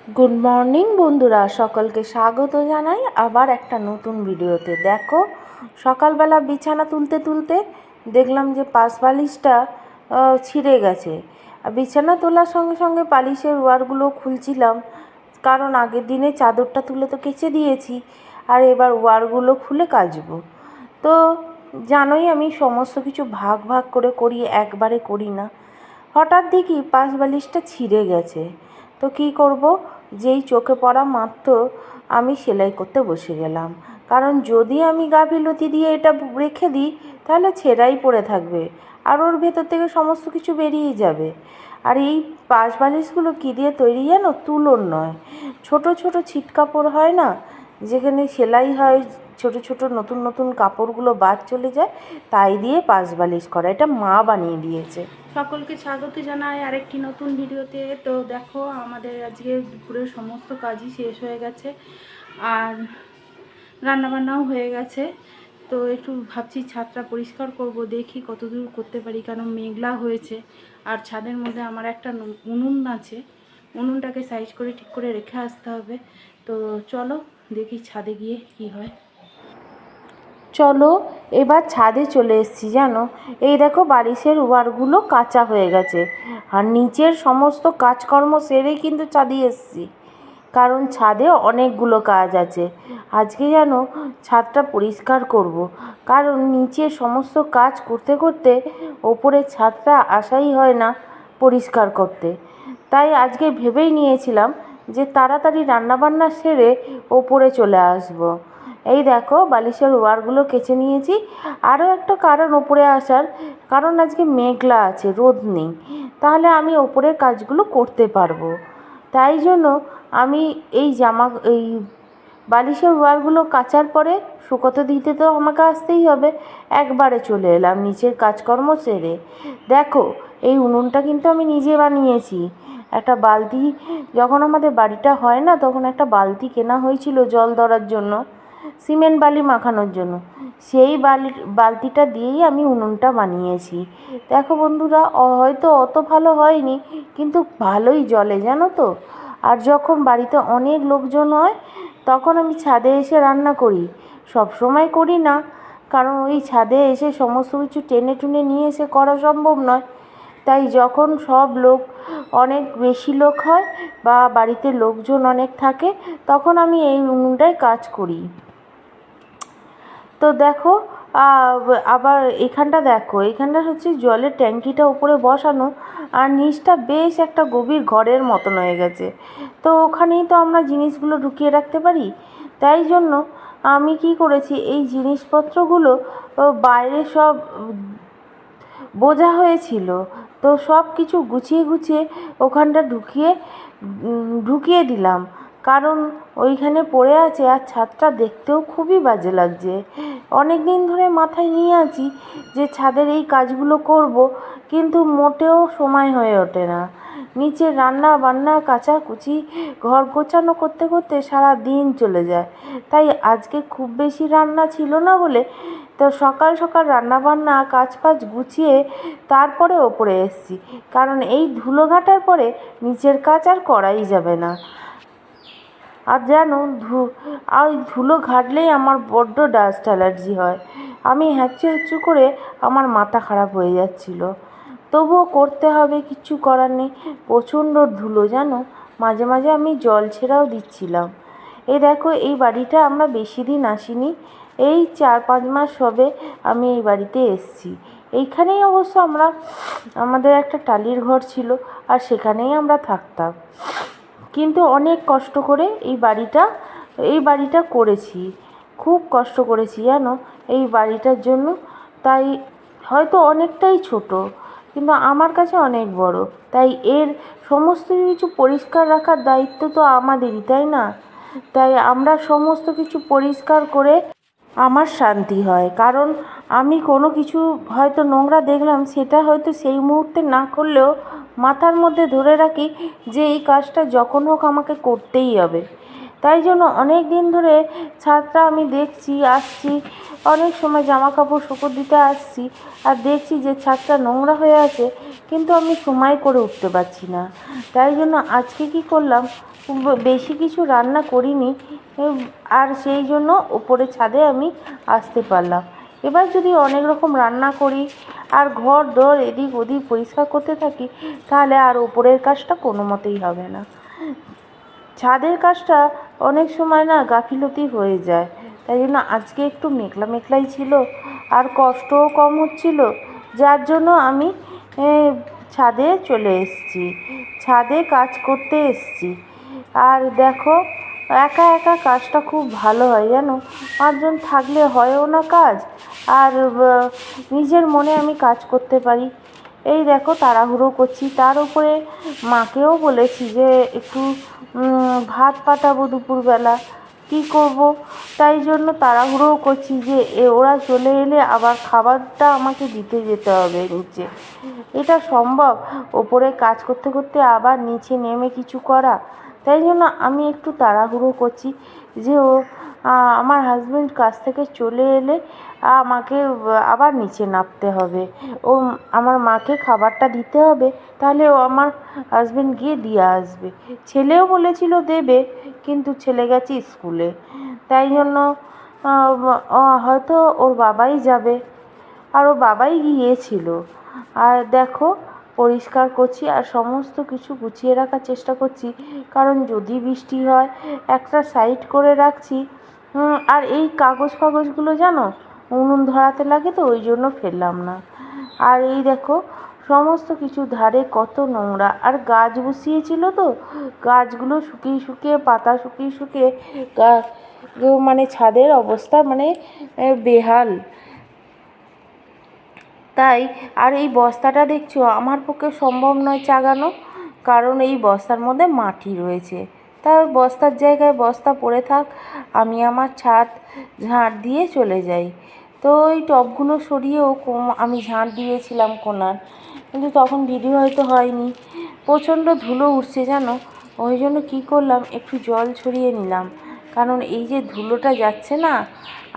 Good morning বন্ধুরা, সকলকে স্বাগত জানাই আবার একটা নতুন ভিডিওতে। দেখো, সকালবেলা বিছানা তুলতে তুলতে দেখলাম যে পাশ বালিশটা ছিঁড়ে গেছে। আর বিছানা তোলার সঙ্গে সঙ্গে বালিশের ওয়ারগুলো খুলছিলাম, কারণ আগের দিনে চাদরটা তুলে তো কেচে দিয়েছি, আর এবার ওয়ারগুলো খুলে কাচবো। তো জানোই আমি সমস্ত কিছু ভাগ ভাগ করে করি, একবারে করি না। হঠাৎ দেখি পাশ বালিশটা ছিঁড়ে গেছে। তো কী করব, যেই চোখে পড়া মাত্র আমি সেলাই করতে বসে গেলাম, কারণ যদি আমি গাফিলতি দিয়ে এটা রেখে দিই তাহলে ছেঁড়াই পড়ে থাকবে, আর ওর ভেতর থেকে সমস্ত কিছু বেরিয়ে যাবে। আর এই পাশ বালিশগুলো কী দিয়ে তৈরি জানো? তুলোর নয়, ছোট ছোট ছিট কাপড় হয় না, যেখানে সেলাই হয়, ছোট ছোট নতুন নতুন কাপড়গুলো বাদ চলে যায়, তাই দিয়ে পাশ বালিশ করা। এটা মা বানিয়ে দিয়েছে। সকলকে স্বাগত জানাই আরেকটি নতুন ভিডিওতে। তো দেখো, আমাদের আজকে দুপুরের সমস্ত কাজই শেষ হয়ে গেছে, আর রান্নাবান্নাও হয়ে গেছে। তো একটু ভাবছি ছাদটা পরিষ্কার করব, দেখি কতদূর করতে পারি, কারণ মেঘলা হয়েছে। আর ছাদের মধ্যে আমার একটা উনুন আছে, উনুনটাকে সাইজ করে ঠিক করে রেখে আসতে হবে। তো চলো দেখি ছাদে গিয়ে কি হয়। চলো, এবার ছাদে চলে এসেছি। জানো, এই দেখো বালিশের ওয়ারগুলো কাঁচা হয়ে গেছে, আর নিচের সমস্ত কাজকর্ম সেরেই কিন্তু ছাদে এসেছি, কারণ ছাদে অনেকগুলো কাজ আছে। আজকে যেন ছাদটা পরিষ্কার করব, কারণ নিচে সমস্ত কাজ করতে করতে ওপরের ছাদটা আসাই হয় না পরিষ্কার করতে। তাই আজকে ভেবেই নিয়েছিলাম যে তাড়াতাড়ি রান্নাবান্না সেরে ওপরে চলে আসব। এই দেখো, বালিশের ওয়ারগুলো কেচে নিয়েছি। আরও একটা কারণ ওপরে আসার, কারণ আজকে মেঘলা আছে, রোদ নেই, তাহলে আমি ওপরের কাজগুলো করতে পারবো। তাই জন্য আমি এই বালিশের ওয়ারগুলো কাচার পরে শুকোতে দিতে তো আমাকে আসতেই হবে, একবারে চলে এলাম নিচের কাজকর্ম সেরে। দেখো, এই উনুনটা কিন্তু আমি নিজে বানিয়েছি। একটা বালতি, যখন আমাদের বাড়িটা হয় না তখন একটা বালতি কেনা হয়েছিল জল ধরার জন্য, সিমেন্ট বালি মাখানোর জন্য। সেই বালতিটা দিয়েই আমি উনুনটা বানিয়েছি। দেখো বন্ধুরা, হয়তো অত ভালো হয়নি, কিন্তু ভালোই জ্বলে জানো তো। আর যখন বাড়িতে অনেক লোকজন হয় তখন আমি ছাদে এসে রান্না করি। সব সময় করি না, কারণ ওই ছাদে এসে সমস্ত কিছু টেনে টুনে নিয়ে এসে করা সম্ভব নয়। তাই যখন সব লোক, অনেক বেশি লোক হয় বা বাড়িতে লোকজন অনেক থাকে, তখন আমি এই উনুনটায় কাজ করি। তো দেখো, আবার এখানটা দেখো, এখানটা হচ্ছে জলের ট্যাঙ্কিটা উপরে বসানো, আর নিচটা বেশ একটা গভীর ঘরের মতন হয়ে গেছে। তো ওখানেই তো আমরা জিনিসগুলো ঢুকিয়ে রাখতে পারি। তাই জন্য আমি কি করেছি, এই জিনিসপত্রগুলো বাইরে সব বোঝা হয়েছিল, তো সব কিছু গুছিয়ে গুছিয়ে ওখানটা ঢুকিয়ে দিলাম, কারণ ওইখানে পড়ে আছে। আর ছাদটা দেখতেও খুবই বাজে লাগছে। অনেক দিন ধরে মাথায় নিয়ে আছি যে ছাদের এই কাজগুলো করব, কিন্তু মোটেও সময় হয়ে ওঠে না। নিচে রান্না বান্না কাচাকুচি ঘর গোছানো করতে করতে সারা দিন চলে যায়। তাই আজকে খুব বেশি রান্না ছিল না বলে, তো সকাল সকাল রান্নাবান্না কাজ ফাজ গুছিয়ে তারপরে ওপরে এসেছি, কারণ এই ধুলো ঘাটার পরে নিচের কাজ আর করাই যাবে না। আর জানো, ওই ধুলো ঘাটলেই আমার বড্ড ডাস্ট অ্যালার্জি হয়। আমি হ্যাঁচু হ্যাঁচু করে আমার মাথা খারাপ হয়ে যাচ্ছিল, তবুও করতে হবে, কিচ্ছু করার নেই। প্রচণ্ড ধুলো জানো, মাঝে মাঝে আমি জল ছেড়াও দিচ্ছিলাম। এই দেখো, এই বাড়িটা আমরা বেশি দিন আসিনি, এই 4-5 মাস হবে আমি এই বাড়িতে এসেছি। এইখানেই অবশ্য আমাদের একটা টালির ঘর ছিল, আর সেখানেই আমরা থাকতাম। কিন্তু অনেক কষ্ট করে এই বাড়িটা করেছি, খুব কষ্ট করেছি জানো এই বাড়িটার জন্য। তাই হয়তো অনেকটাই ছোট, কিন্তু আমার কাছে অনেক বড়। তাই এর সমস্ত কিছু পরিষ্কার রাখার দায়িত্ব তো আমাদেরই, তাই না? তাই আমরা সমস্ত কিছু পরিষ্কার করে আমার শান্তি হয়, কারণ আমি কোনো কিছু হয়তো নোংরা দেখলাম, সেটা হয়তো সেই মুহূর্তে না করলেও মাথার মধ্যে ধরে রাখি যে এই কাজটা যখন হোক আমাকে করতেই হবে। তাই জন্য অনেক দিন ধরে ছাদটা আমি দেখছি, আসছি, অনেক সময় জামা কাপড় শুকোতে দিতে আসছি, আর দেখছি যে ছাদটা নোংরা হয়ে আছে, কিন্তু আমি সময় করে উঠতে পারছি না। তাই জন্য আজকে কী করলাম, বেশি কিছু রান্না করিনি, আর সেই জন্য ওপরে ছাদে আমি আসতে পারলাম। এবার যদি অনেক রকম রান্না করি আর ঘর দর এদিক ওদিক পরিষ্কার করতে থাকি, তাহলে আর ওপরের কাজটা কোনো মতেই হবে না। ছাদের কাজটা অনেক সময় না গাফিলতি হয়ে যায়। তাই জন্য আজকে একটু মেঘলা মেঘলাই ছিল, আর কষ্টও কম হচ্ছিল, যার জন্য আমি ছাদে চলে এসেছি, ছাদে কাজ করতে এসেছি। আর দেখো, একা একা কাজটা খুব ভালো হয় জানো, 5 জন থাকলে হয়ও না কাজ, আর নিজের মনে আমি কাজ করতে পারি। এই দেখো তাড়াহুড়ো করছি, তার উপরে মাকেও বলেছি যে একটু ভাত পাঠাবো দুপুরবেলা, কী করব, তাই জন্য তাড়াহুড়োও করছি যে ওরা চলে এলে আবার খাবারটা আমাকে দিতে যেতে হবে নিচে। এটা সম্ভব ওপরে কাজ করতে করতে আবার নিচে নেমে কিছু করা? তাই জন্য আমি একটু তাড়াহুড়ো করছি যে আমার হাজব্যান্ড কাজ থেকে চলে এলে আমাকে আবার নিচে নামতে হবে, আমার মাকে খাবারটা দিতে হবে, তাহলে আমার হাজব্যান্ড গিয়ে দিয়ে আসবে। ছেলেও বলেছিল দেবে, কিন্তু ছেলে গেছে স্কুলে, তাই জন্য হয়তো ওর বাবাই যাবে, আর ওর বাবাই গিয়েছিল। আর দেখো পরিষ্কার করছি আর সমস্ত কিছু গুছিয়ে রাখার চেষ্টা করছি, কারণ যদি বৃষ্টি হয় একটা সাইড করে রাখছি। আর এই কাগজ ফাগজগুলো জানো উনুন ধরাতে লাগে, তো ওই জন্য ফেললাম না। আর এই দেখো সমস্ত কিছু ধারে কত নোংরা, আর গাছ বসিয়েছিল তো, গাছগুলো শুকিয়ে শুকিয়ে, পাতা শুকিয়ে শুকিয়ে মানে ছাদের অবস্থা মানে বেহাল। তাই আর এই বস্তাটা দেখছো আমার পক্ষে সম্ভব নয় চাগানো, কারণ এই বস্তার মধ্যে মাটি রয়েছে। তাই বস্তার জায়গায় বস্তা পড়ে থাক, আমি আমার ছাদ ঝাঁট দিয়ে চলে যাই। তো ওই টবগুলো সরিয়েও আমি ঝাঁট দিয়েছিলাম কোনার, কিন্তু তখন ভিডিও হয়তো হয়নি, প্রচণ্ড ধুলো উঠছে জানো, ওই জন্য কী করলাম, একটু জল ছড়িয়ে নিলাম, কারণ এই যে ধুলোটা যাচ্ছে না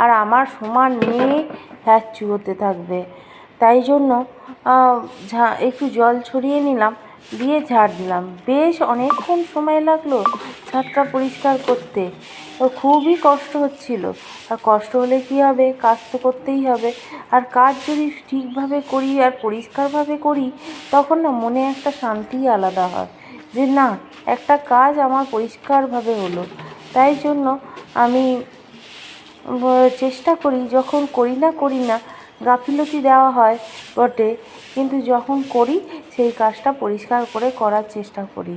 আর আমার সমান নিয়ে হ্যাচ্ছু হতে থাকবে। তাই জন্য একটু জল ছড়িয়ে নিলাম, দিয়ে ঝাড় দিলাম। বেশ অনেকক্ষণ সময় লাগলো ছাদটা পরিষ্কার করতে, খুবই কষ্ট হচ্ছিল। আর কষ্ট হলে কী হবে, কাজ তো করতেই হবে। আর কাজ যদি ঠিকভাবে করি আর পরিষ্কারভাবে করি, তখন না মনে একটা শান্তি আলাদা হয় যে না, একটা কাজ আমার পরিষ্কারভাবে হলো। তাই জন্য আমি চেষ্টা করি, যখন করি না গাফিলতি দেওয়া হয় বটে, কিন্তু যখন করি সেই কাজটা পরিষ্কার করে করার চেষ্টা করি।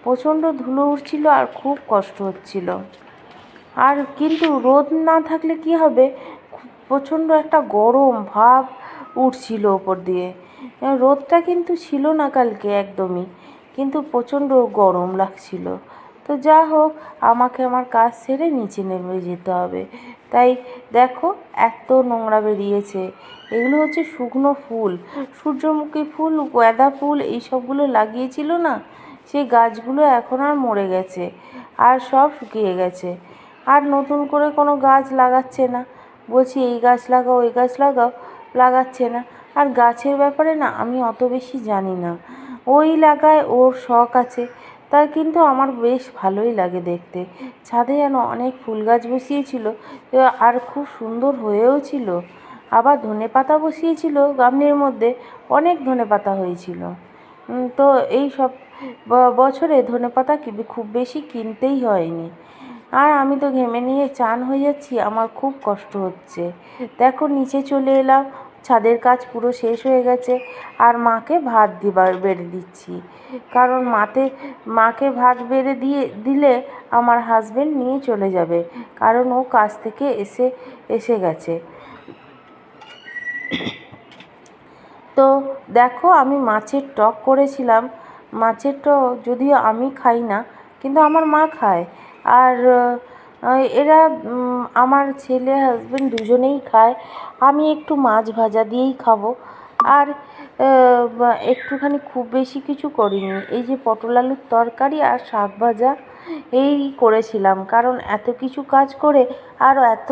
প্রচণ্ড ধুলো উঠছিল আর খুব কষ্ট হচ্ছিল। আর কিন্তু রোদ না থাকলে কি হবে, প্রচণ্ড একটা গরম ভাব উঠছিল ওপর দিয়ে। রোদটা কিন্তু ছিল না কালকে একদমই, কিন্তু প্রচণ্ড গরম লাগছিল। তো যা হোক, আমাকে আমার কাজ সেরে নিচে নেমে যেতে হবে। তাই দেখো এত নোংরা বেরিয়েছে, এগুলো হচ্ছে শুকনো ফুল, সূর্যমুখী ফুল, গাঁদা ফুল, এই সবগুলো লাগিয়েছিল না, সেই গাছগুলো এখন আর মরে গেছে আর সব শুকিয়ে গেছে। আর নতুন করে কোনো গাছ লাগাচ্ছে না, বলছি এই গাছ লাগাও ওই গাছ লাগাও, লাগাচ্ছে না। আর গাছের ব্যাপারে না আমি অত বেশি জানি না, ওই লাগায়, ওর শখ আছে, তা কিন্তু আমার বেশ ভালোই লাগে দেখতে। ছাদে যেন অনেক ফুল গাছ বসিয়েছিল, আর খুব সুন্দর হয়েও ছিল। আবার ধনেপাতা বসিয়েছিল গামলির মধ্যে, অনেক ধনেপাতা হয়েছিল। তো এই সব বছরে ধনেপাতা খুব বেশি কিনতেই হয়নি। আর আমি তো ঘেমে নিয়ে চান হয়ে যাচ্ছি, আমার খুব কষ্ট হচ্ছে। দেখো নিচে চলে এলাম, ছাদের কাজ পুরো শেষ হয়ে গেছে, আর মাকে ভাত বেড়ে দিচ্ছি, কারণ মাকে ভাত বেড়ে দিলে আমার হাজবেন্ড নিয়ে চলে যাবে, কারণ ও কাজ থেকে এসে গেছে। তো দেখো আমি মাছের টক করেছিলাম, মাছের টক যদিও আমি খাই না, কিন্তু আমার মা খায়। আর এরা আমার ছেলে হাজবেন্ড দুজনেই খায়, আমি একটু মাছ ভাজা দিয়েই খাবো। আর একটুখানি খুব বেশি কিছু করিনি, এই যে পটল আলুর তরকারি আর শাক ভাজা এই করেছিলাম, কারণ এত কিছু কাজ করে আরও এত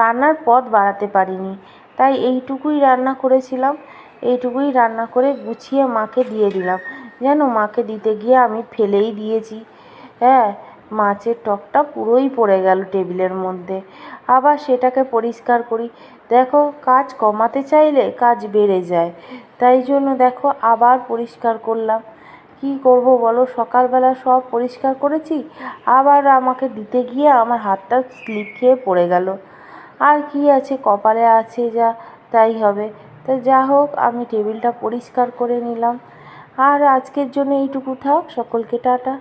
রান্নার পদ বাড়াতে পারিনি, তাই এইটুকুই রান্না করেছিলাম। এইটুকুই রান্না করে গুছিয়ে মাকে দিয়ে দিলাম। যেন মাকে দিতে গিয়ে আমি ফেলেই দিয়েছি। হ্যাঁ, মাছের টকটা পুরোই পড়ে গেল টেবিলের মধ্যে। আবার সেটাকে পরিষ্কার করি। দেখো, কাজ কমাতে চাইলে কাজ বেড়ে যায়, তাই জন্য দেখো আবার পরিষ্কার করলাম। কী করব বলো, সকালবেলা সব পরিষ্কার করেছি, আবার আমাকে দিতে গিয়ে আমার হাতটা স্লিপ খেয়ে পড়ে গেল। আর কি আছে, কপালে আছে যা, তাই হবে। তো যা হোক, আমি টেবিলটা পরিষ্কার করে নিলাম। আর আজকের জন্য এইটুকু থাক। সকলকে টাটা।